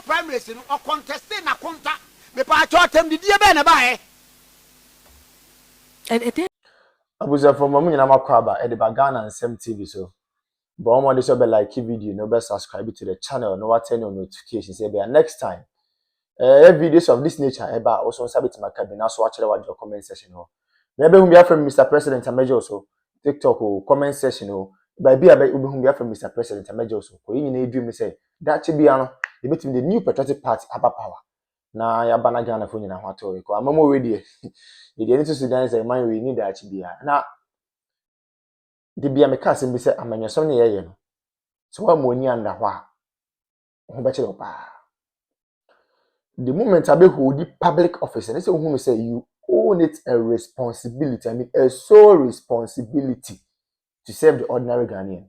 primaries no or contesting na konta me pa chotem di die be na ba Abuza from mamu nyina makwaba e de bagana and Sem TV so. But one more this be like video, no be subscribe to the channel, no what turn on notifications. Say be next time. Videos of this nature eba also sabit makabina so watch the comment section ho. Maybe whom be from Mr. President Amejo also TikTok or comment section ho. By be whom be from Mr. President Amejo also. Ko yin na dream say that be ano e between the new patriotic party aba power. Na ya bana Ghana fo nyina ho ato ko amamo we die. The need to Sudan say man we need that be na the be ameka asem bi say amanyasom ne yeye no. So wa mo ni anda ho a ho be chiro pa. The moment I be hold the public office, and they say, who say you own it a responsibility. I mean, a sole responsibility to serve the ordinary Ghanaian.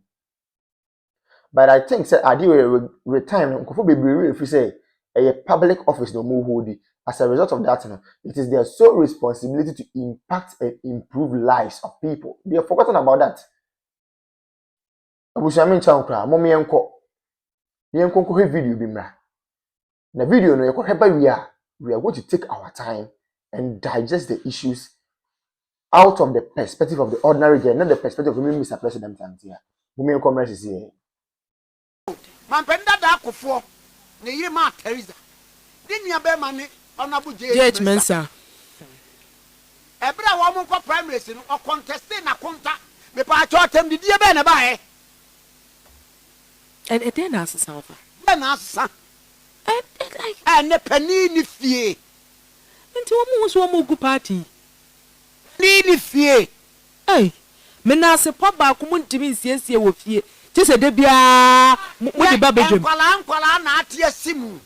But I think, say, I do retirement. If you say a public office no more hold it, as a result of that, it is their sole responsibility to impact and improve lives of people. They have forgotten about that. Abushamin Chankra, Mommy Enko, the Enko video bimra. In the video, we are going to take our time and digest the issues out of the perspective of the ordinary girl, not the perspective of Mr. President. Women commerce is here. Man penda da akofo ne yiri ma Teresa. Di nua be ma ne honorable J Mensa. Ebra wo mo ko primaries no o contesting na konta me pa chotem di die be na ba And it then asks Alpha. Na asa. Ne pani ni fie. Nti wo mo so mo gu party. Ni fie. Hey, me na se po ba ko ntimi nsiesie wo fie. Ti se de bia mo di ba bedwem. Kwala na ate asimu.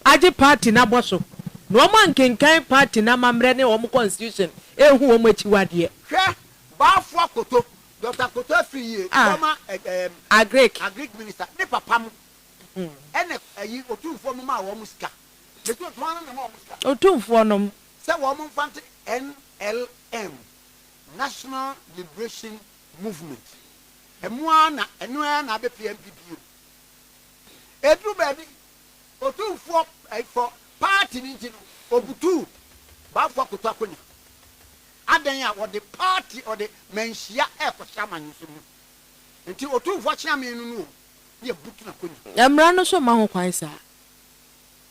Age party na boso. No man kenkan party na mamre ne wo mo constitution. Ehu wo mo achiwade. Hwe ba fo akoto. Dr. Koto Free, former agric minister. Ne papa mo. Ene ayi otumfo mo ma wo musika. Betu to anu na mo musika. Otumfo no. Se wo mo mfante NLM, National Liberation Movement. Enu na be PMPP. Edru baby otumfo for party ni ntino obutu ba fo akoto akonya. Adan ya wo the party or the menhia e ko chaman so mu. Nti otumfo chaman nu ye butu na konya. Emra no so ma ho kwan sa.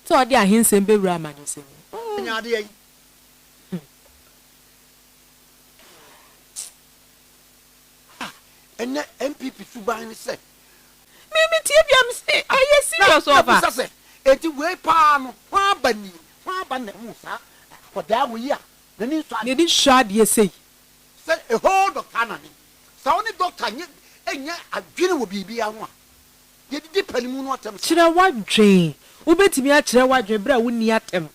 So odi ahensem bewura amanyosem. Nya de yi. Enne MPP suban ni se. Me tie biam se aye serious over. Se enti we pa no kwa ba na mu sa. Ko da wo yi a. Na ni so ne di shade ye sei. Se a whole doctor na ni. Sa oni doctor enya adwene wo bibia ho a. Ye di panimu no atem. Kire wadwen. Ubetimi a kire wadwen bra wo ni atem.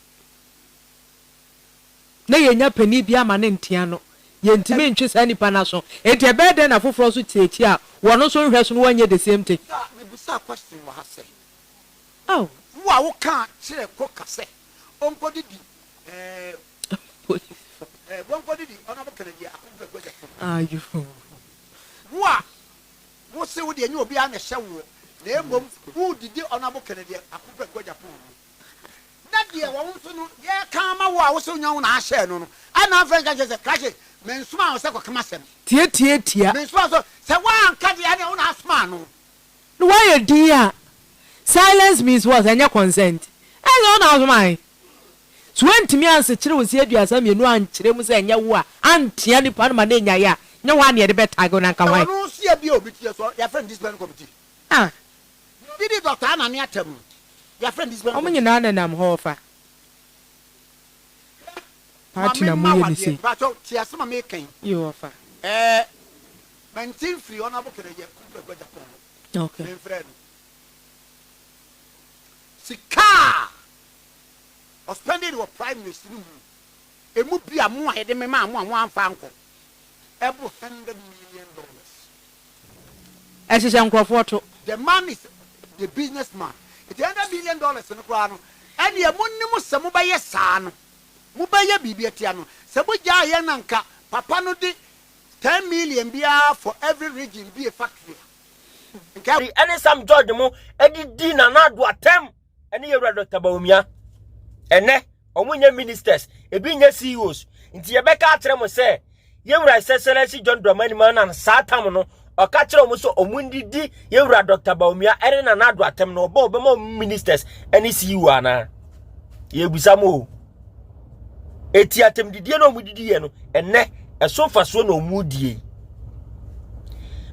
Na ye nya pani bia ma ne ntia no. Ye ntime ntwe sa nipa na so. Enti e be den na foforo so tieti a wono so hwe so no wanye the same thing. Me busa question wa ha say. Oh, Wo a wo kan kire ko kase. Onko didi wonko didi ona bo kene dia akunfa gwaja. Ayu. Wo se wo de nya obi a na hye wo. Na emom wo didi ona bo kene dia akunfa gwaja po. Na de wo so no ye kan ma wo a wo se nya wo na ahye no no. Ana afan ka je kaje mensuma wo se ko kama sem. Tie. Mensuma so se wa anka de ane wo na asma no. No why dia? Silence means what? Anya consent. I don't know why. So when to me answer chire wo se aduasa mienu ankyire mu se anya wo a antia ni pa no ma na nya ya. Nya wa na ye de beta go na nka why. No see bi obi tie so your friend discipline committee. Did the doctor na ne atem. Your friend discipline. Omo nyina na nam ho fa. Party na mo ye ni se. Ba to tie asema me kan. You offer. Mentin free on abo kere ye ku gba Japan. Okay. Me friend. Sika. O spending your prime minister mu. Emu bia mo a ye de me ma mo anfa anko. Ebo $100 million. Ese nkrofo to. The man is the businessman. It's $100 million no kwa no. And ye munni se mo ba ye sa no. Mo ba ye bibia tia no. Se mo ja ye nanka papa no di 10 million bia for every region be a factory. Any some George mo edi di na do atem ene yewura Dr. Bawumia ene omunye ministers ebi nye CEOs nti yebeka akyere mo se yewura Excellency John Dramani Mahama satam no oka kyere mo so omundidi yewura Dr. Bawumia ene na nado atem no oba obema ministers ene CEO ana yebusa mo eti atem didie no omudidi ye no ene esofa so no omudie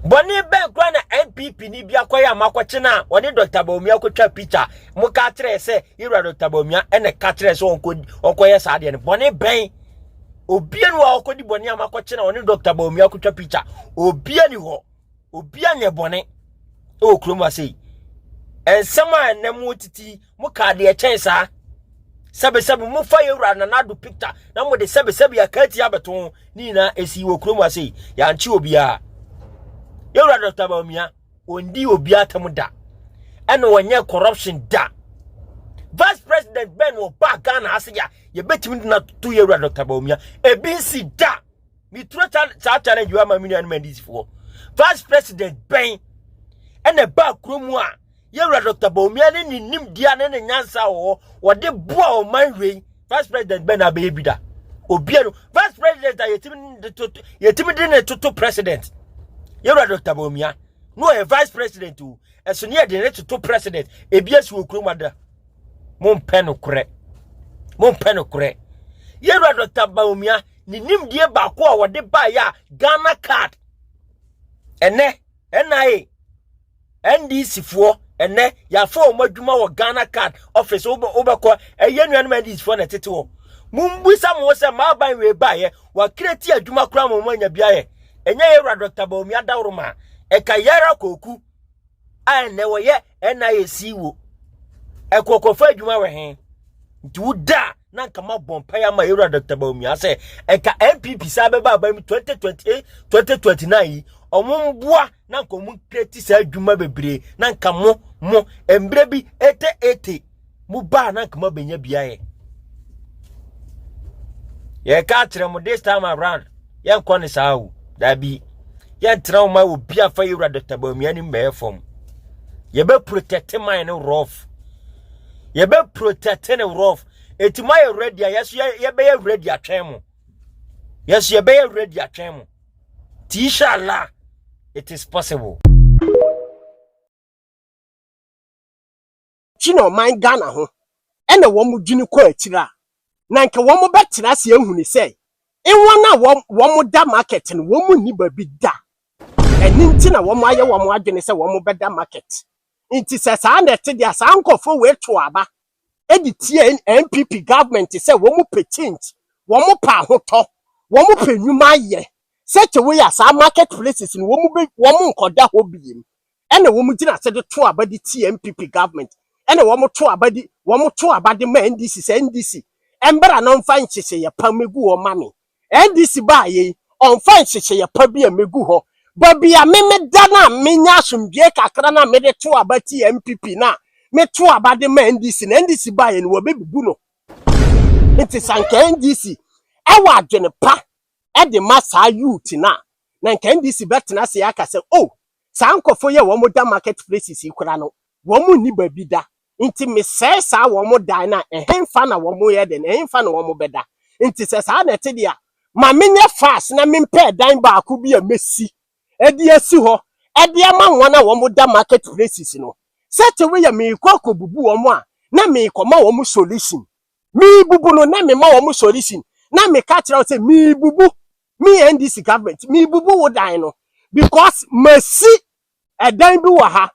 boni ben kwa na MPP ni bia koya makwache na oni Dr. Bawumia kwatwa picture mu ka kire se yewura Dr. Bawumia ene ka kire se onkoye saade ne boni ben obia ni wa okodi boni amakwache na oni Dr. Bawumia kwatwa picture obia ni ho obia nye boni o kroma sei ensema enemu titi mu ka de chensa sebe mu fa yewura na nado picture na mu de sebe akati abeton ni na esi wo kroma sei ya nchi obia yewura Dr. Bawumia ondi obi atam da ene wonye corruption da vice president Ben oba Ghana asya ye betimi na to yewura Dr. Bawumia ebinsi da mi tro challenge you am million men this for vice president Ben ene ba kromu a yewura Dr. Bawumia ne nim dia ne nyansa wo de boa o manwe vice president Ben abebi da obi no vice president yetimi de ne toto president yewura Dr. Bawumia no a vice president o eso ne de ne to president ebiasu okromada mon pen kure yewura Dr. Bawumia ni nimdie ba ko a wode ba ya Ghana card ene NIA NDC fo ene ya fo omadwuma wo Ghana card office obekọ eyenuanu NDC fo na tete wo mumbusa mo se ma ban we ba ye wa kreti adwuma kura mo manya bia ye enye yewura Dr. Bawumia dawroma eka yara koku ane wo ye NIA siwo ekokofa adwuma we he nti wuda na nkama bompa ya ma yewura Dr. Bawumia se eka MPP sabe ba ba 2028 2029 omumboa na nkomu kreti sa adwuma bebre na nkamo mo embre bi 80 mu ba na nkama benya bia ye ka kire mo this time around ye nkɔ ne sawo dabi ye trauma wo bia fa yewura Dr. Bawumia ni mbefom ye be protect mine rough ye be protect ne rough etima ye ready yeso ye be ready atwen mo yeso ye be ready atwen mo inshallah it is possible chino man Ghana ho ene wo mu dwini ko akira na nke wo mu betena se ehuni se enwa wo mu da market no wo mu ni ba bi da eni nti na wo mu aye wo mu adwene se wo mu beda market nti se sa na te dia sa nkofo we to aba edi tie MPP government se wo mu pe change wo mu pa hoto wo mu pe nwuma ye such a way as our marketplaces in woman nkoda ho biem ene wo mu gina se de to aba di TMPP government ene wo mu to aba di ma NDC se NDC embra no mfa nhyehye ye pa megu wo mame NDC ba ye onfa nhyehye ye pa bia megu ho ba bia me da na menya asomdie kakra na me de to aba TMPP na me to aba de ma NDC na NDC ba ye no wo bebibu no nti sanka NDC ewa adwene pa ede masa youth na nka NDC betena se aka se oh sankofo ye wo mo da marketplaces ikura no wo mo ni ba bi da nti me se sa wo mo da na ehemfa na wo mo ye de na ehemfa na wo mo beda nti se sa na te dia ma menye fast na mempe dan ba aku bi a mesi edi asi ho edi ama wona wo mo da marketplaces no set we ya me ikoko bubu wo mo a na me ikoma wo mo solution mi bubu no na me ma wo mo solution na me ka kira say mi bubu me NDC government me bubu wo dan no because mercy edan bi wo ha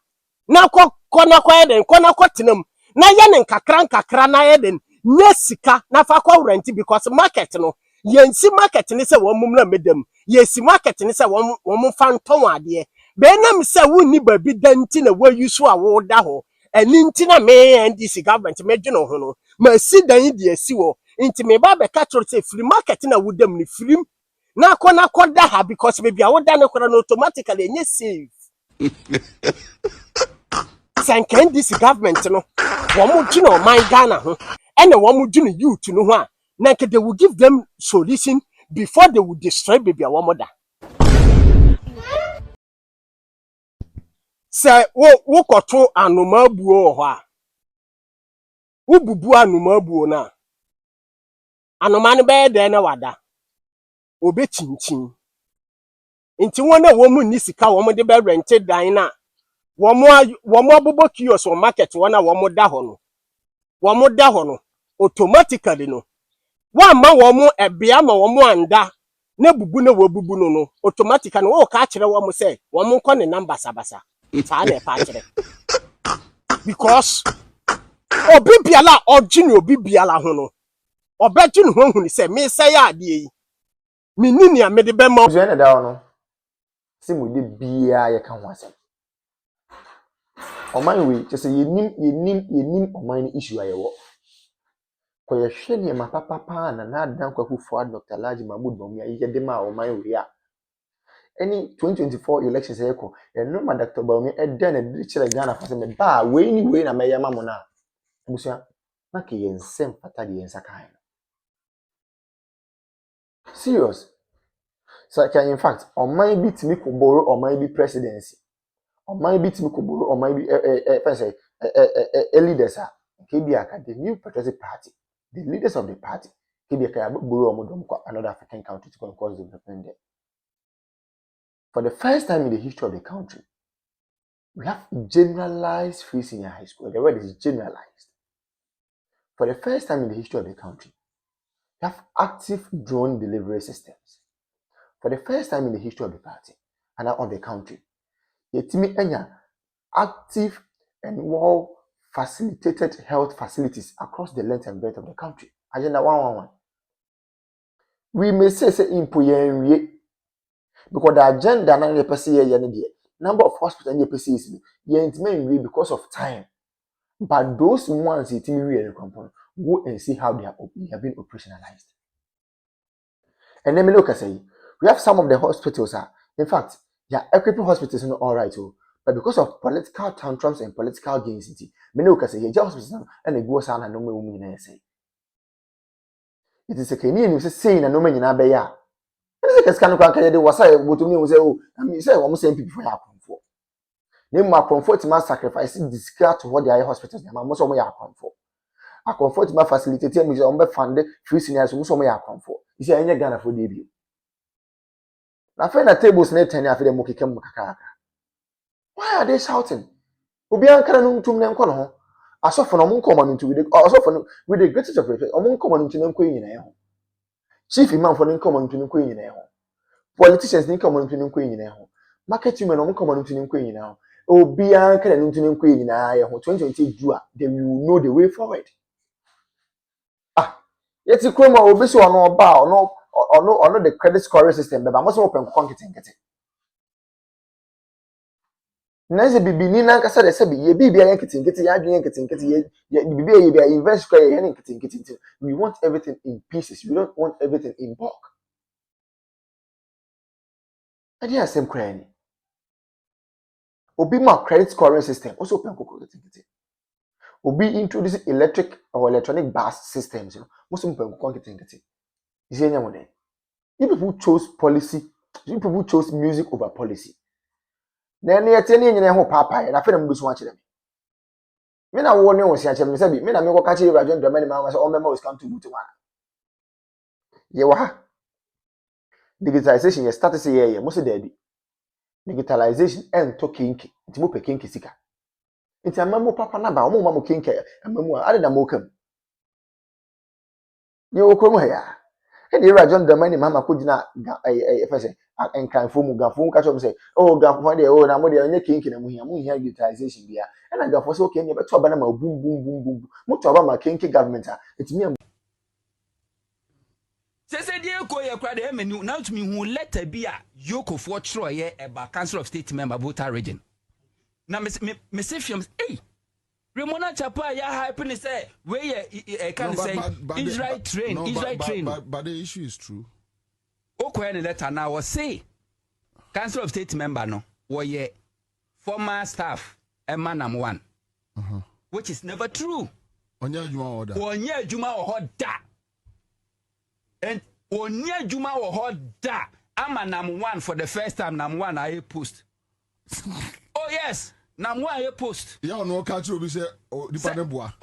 na kona eden kona tenam na ye ne nkakra na eden nya sika na fa kwa rent because market no yensi market ni se wo mum na medam yensi market ni se wo mum fa nton ade be na me se wo ni ba bi danti na wo yusu a wo da ho eni nti na me NDC government me dwene ho no mercy dan di asi wo nti me ba be ka tro say free market na wo dam ni free na kona da ha because baby I da ne kora no automatically enye save sanken this government no wo mu gina o man Ghana ho ene wo mu gina youth no ho a na they will give them solution before they will destroy baby wo mo da say wo koto anoma buo ho a ububu anuma buo na anoma no be de na wada obe chinchin nti won na wo mu ni sika wo mo de be rent dan na wo mo abobo kiosk o market wona wo mo da ho no automatically no wa ma wo mo ebia ma wo mo anda na bubu na wo bubu no automatically wo ka kire wo mo say wo mo nko ne number sabasa fa na e pa kire because obi biala ogini obi biala ho no obeji no hu ni say me say ade yi me ni ni amede be ma Oje na da no. Si mu de bia ye ka ho asem. Oman we just say yenim oman ni issue ayewo. Ko ye hwe ne ma papa na adan kwakufo a Dr. Laji Mahmood Bawumia ye de ma oman we a. Any 2024 elections ayeko. E no ma Dr. Bawumia e den e de kire Ghana fa se me ba we ni na meyama mo na. Abusia na ke yensem pata de yensa kan. Serious. So in fact, on my bit me ko borrow on my be presidency. On my bit me ko borrow on my be leaders are KBA the new patriotic party, the leaders of the party. KBA borrow another African country to cause development there. For the first time in the history of the country, we have generalized free senior high school. The word is generalized. For the first time in the history of the country, we have active drone delivery systems. For the first time in the history of the party and of the country, yetimi enya active and well facilitated health facilities across the length and breadth of the country. Agenda 111. We may say impoyen because the agenda na the person here number of hospitals in the person is yentime because of time. But those ones yetimi we component, go and see how they have been operationalized. And then me look at say we have some of the hospitals in fact, yeah, equipping hospitals not all right, but because of political tantrums and political gains, many look at say yeah, hospitals and they go sana no me say. It is a Kenyan who say na no me na be ya. This is kind of they was say go to me who say oh, I mean say almost same people ya for. Name my comfort ma sacrifice discard to what their hospitals na most of them ya for. A comfort ma facilitate me say on be fund free seniors most of them ya for. You say any Ghana for debut. Na friend na tables na 10 afi dem mokeke kakaka. Why are they shouting? Obi ankara no ntum ne nko no ho. Asofo no monko ma no ntu with the greatest of respect. Omonko ma no ntu ne nko nyina ye ho. Chief imam for no nko ma no ntu ne nko nyina ye ho. Politicians ne nko ma no ntu ne nko nyina ye ho. Marketing men no monko ma no ntu ne nko nyina ho. Obi ankara no ntu ne nko nyina ye ho. 2020 do they will know the way forward. Yeti kroma obi so ono oba ono the credit scoring system beba mo so open konketenkete. Nanze bibi ni na nkasa de se bi ye bibia yanketenkete ya adwen yanketenkete ye bibia ye bia invest square ye yanketenkete. We want everything in pieces. We don't want everything in bulk. Adi asem kra ni. Obi ma credit scoring system also open konketenkete. Obi introduce electric or electronic bus systems, most open konketenkete. Is any one. You people chose policy, you people chose music over policy. Then you tell me ho papa na fe na mbusu wa kire me. Me na wo ne wo sia kire me sabi me na me ko ka kire Rajon Dramani ma say o mema was come to butu one. Ye wa ha. Digitalization ye start say ye mo se dabi. Digitalization and to kinki. Nti mo pe kinki sika. Nti amamu papa na ba o mo ma mo kinki amamu a ade na mo kam. Ye wo krom ha ya. And the Rajon Dramani mama ko gina efese enkanfo mu gafo ka chom say oh gafo de oh na mo de onye kinki na mu hia digitalization bia e na gafo so okay ne beto ba na ma boom mo to ba ma kinki government etimi am say dey ko ye kra de menu now to me hu letter bi a yokofo chro ye eba council of state member Volta region na me say fiam eh Remona Chapa ya hype ni say where ye can say Israel train but the issue is true. Okwe ni letter now was say council of state member no wo former staff emanam one which is never true. Onya juma order and onya juma order amanam one for the first time nam one I post. Oh yes, nam one I post. Yeah, no catch you be say o di pa ne boa.